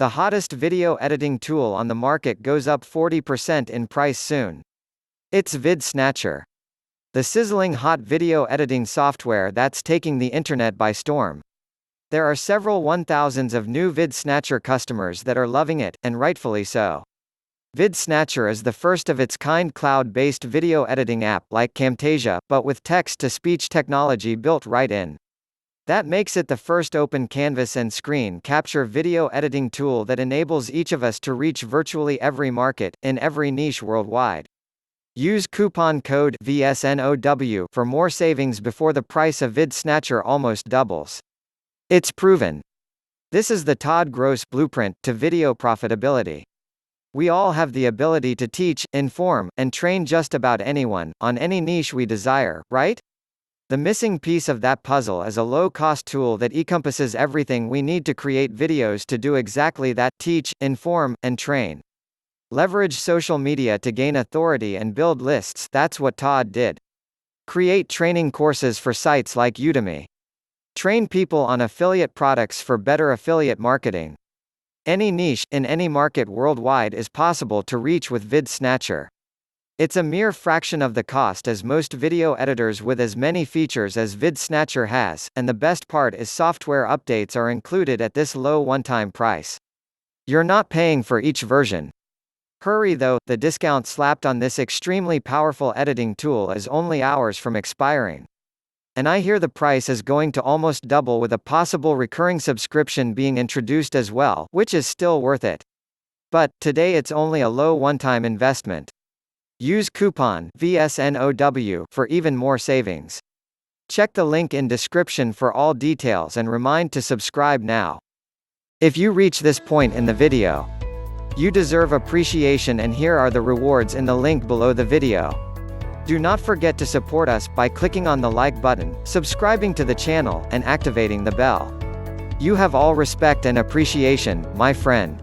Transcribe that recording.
The hottest video editing tool on the market goes up 40% in price soon. It's VidSnatcher, the sizzling hot video editing software that's taking the internet by storm. There are several 1,000s of new VidSnatcher customers that are loving it, and rightfully so. VidSnatcher is the first of its kind cloud-based video editing app like Camtasia, but with text-to-speech technology built right in. That makes it the first open canvas and screen capture video editing tool that enables each of us to reach virtually every market, in every niche worldwide. Use coupon code VSNOW for more savings before the price of VidSnatcher almost doubles. It's proven. This is the Todd Gross blueprint to video profitability. We all have the ability to teach, inform, and train just about anyone, on any niche we desire, right? The missing piece of that puzzle is a low-cost tool that encompasses everything we need to create videos to do exactly that: teach, inform, and train. Leverage social media to gain authority and build lists. That's what Todd did. Create training courses for sites like Udemy. Train people on affiliate products for better affiliate marketing. Any niche, in any market worldwide is possible to reach with VidSnatcher. It's a mere fraction of the cost as most video editors with as many features as VidSnatcher has, and the best part is software updates are included at this low one-time price. You're not paying for each version. Hurry though, the discount slapped on this extremely powerful editing tool is only hours from expiring. And I hear the price is going to almost double with a possible recurring subscription being introduced as well, which is still worth it. But, today it's only a low one-time investment. Use coupon VSNOW for even more savings. Check the link in description for all details and remind to subscribe now. If you reach this point in the video, you deserve appreciation, and here are the rewards in the link below the video. Do not forget to support us by clicking on the like button, subscribing to the channel, and activating the bell. You have all respect and appreciation, my friend.